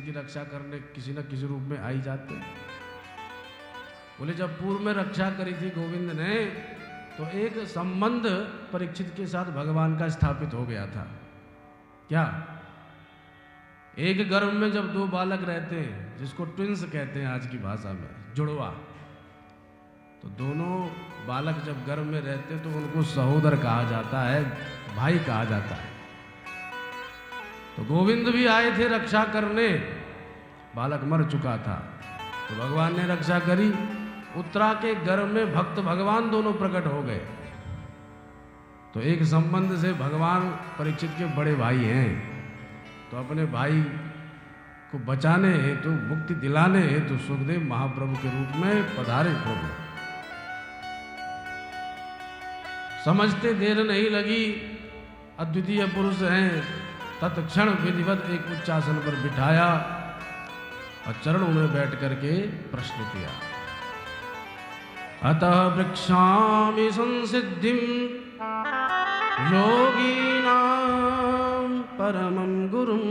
की रक्षा करने किसी न किसी रूप में आ ही जाते हैं। बोले जब पूर्व में रक्षा करी थी गोविंद ने तो एक संबंध परीक्षित के साथ भगवान का स्थापित हो गया था। क्या? एक गर्भ में जब दो बालक रहते हैं, जिसको ट्विंस कहते हैं आज की भाषा में, जुड़वा, तो दोनों बालक जब गर्भ में रहते हैं तो उनको सहोदर कहा जाता है, भाई कहा जाता है। तो गोविंद भी आए थे रक्षा करने, बालक मर चुका था तो भगवान ने रक्षा करी। उत्तरा के गर्भ में भक्त भगवान दोनों प्रकट हो गए। तो एक संबंध से भगवान परीक्षित के बड़े भाई हैं, तो अपने भाई को बचाने हेतु, मुक्ति दिलाने हेतु सुखदेव महाप्रभु के रूप में पधारे प्रभु। समझते देर नहीं लगी, अद्वितीय पुरुष हैं। तत्क्षण विधिवत एक उच्चासन पर बिठाया और चरणों में बैठ करके प्रश्न किया। अतः वृक्षामि संसिद्धिं योगिनां परमं गुरुं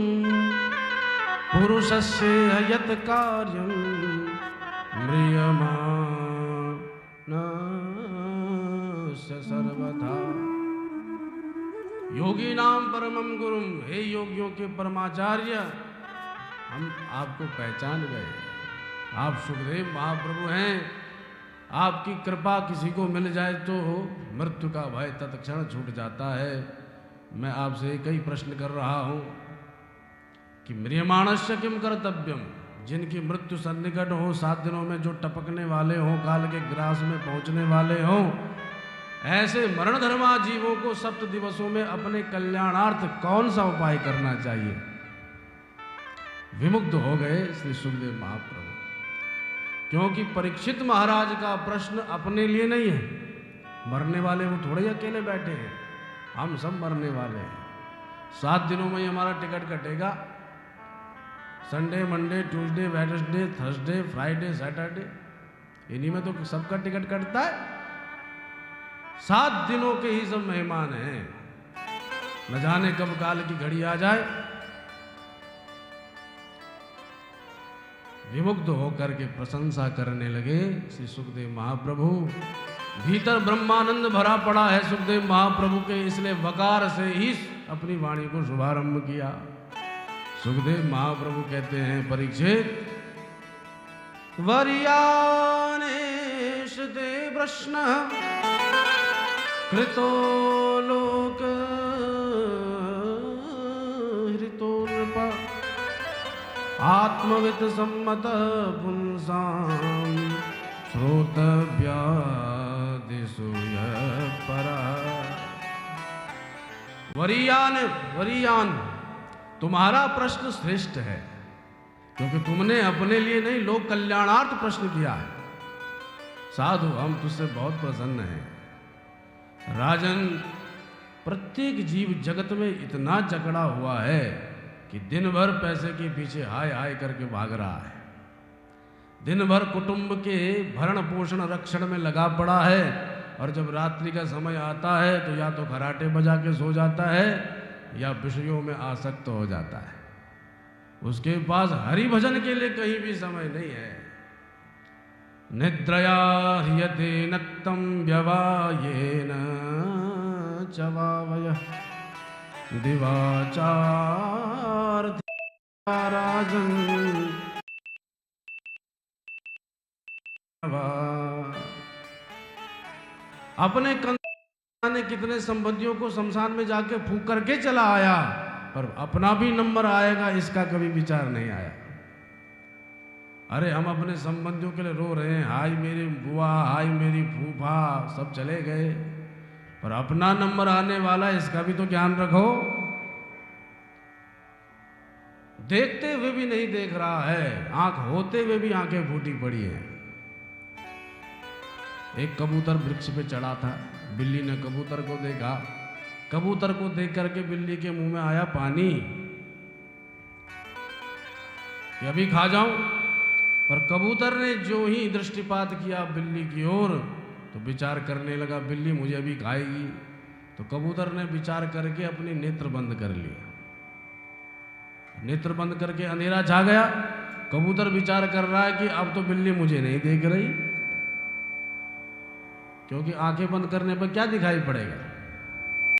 पुरुषस्य यत् कार्यं म्रियमाणस्य सर्वथा। योगिनां परमं गुरुं, हे योगियों के परमाचार्य, हम आपको पहचान गए। आप सुखदेव महाप्रभु हैं। आपकी कृपा किसी को मिल जाए तो मृत्यु का भय तत्क्षण छूट जाता है। मैं आपसे एक ही प्रश्न कर रहा हूं कि म्रियमाणस्य किम कर्तव्यम, जिनकी मृत्यु सन्निकट हो, 7 दिनों में जो टपकने वाले हों, काल के ग्रास में पहुंचने वाले हों, ऐसे मरण धर्मा जीवों को 7 दिवसों में अपने कल्याणार्थ कौन सा उपाय करना चाहिए? विमुग्ध हो गए श्री सुखदेव महाप्रभु, क्योंकि परीक्षित महाराज का प्रश्न अपने लिए नहीं है। मरने वाले वो थोड़े ही अकेले बैठे हैं, हम सब मरने वाले हैं। 7 दिनों में ही हमारा टिकट कटेगा। Sunday, Monday, Tuesday, Wednesday, Thursday, Friday, Saturday, इन्हीं में तो सबका टिकट कटता है। 7 दिनों के ही सब मेहमान हैं, न जाने कब काल की घड़ी आ जाए। विमुग्ध होकर के प्रशंसा करने लगे श्री सुखदेव महाप्रभु। भीतर ब्रह्मानंद भरा पड़ा है सुखदेव महाप्रभु के, इसलिए वकार से ही अपनी वाणी को शुभारंभ किया। सुखदेव महाप्रभु कहते हैं, परीक्षित, वर्यानेश ते प्रश्न कृतो लोक हृतो नृप आत्मवित सम्मत पुंसां श्रोतव्यादिषु परा। वरीयान, तुम्हारा प्रश्न श्रेष्ठ है, क्योंकि तुमने अपने लिए नहीं, लोक कल्याणार्थ प्रश्न किया है। साधु, हम तुझसे बहुत प्रसन्न हैं। राजन, प्रत्येक जीव जगत में इतना जकड़ा हुआ है कि दिन भर पैसे के पीछे हाय हाय करके भाग रहा है, दिन भर कुटुंब के भरण पोषण रक्षण में लगा पड़ा है, और जब रात्रि का समय आता है तो या तो खराटे बजा के सो जाता है या विषयों में आसक्त हो जाता है। उसके पास हरि भजन के लिए कहीं भी समय नहीं है। निद्रया ह्रियते नक्तं व्यवायेन चवावयः दिवाचार राजन। अपने ने कितने संबंधियों को शमशान में जाके फूंक करके चला आया, पर अपना भी नंबर आएगा इसका कभी विचार नहीं आया। अरे हम अपने संबंधियों के लिए रो रहे हैं, हाय मेरी बुआ, हाय मेरी फूफा, सब चले गए, पर अपना नंबर आने वाला इसका भी तो ज्ञान रखो। देखते हुए भी नहीं देख रहा है, आंख होते हुए भी आंखें फूटी पड़ी हैं। एक कबूतर वृक्ष पे चढ़ा था, बिल्ली ने कबूतर को देखा, कबूतर को देख करके बिल्ली के मुंह में आया पानी कि अभी खा जाऊं, पर कबूतर ने जो ही दृष्टिपात किया बिल्ली की ओर तो विचार करने लगा, बिल्ली मुझे अभी खाएगी। तो कबूतर ने विचार करके अपने नेत्र बंद कर लिए। नेत्र बंद करके अंधेरा छा गया। कबूतर विचार कर रहा है कि अब तो बिल्ली मुझे नहीं देख रही, क्योंकि आंखें बंद करने पर क्या दिखाई पड़ेगा।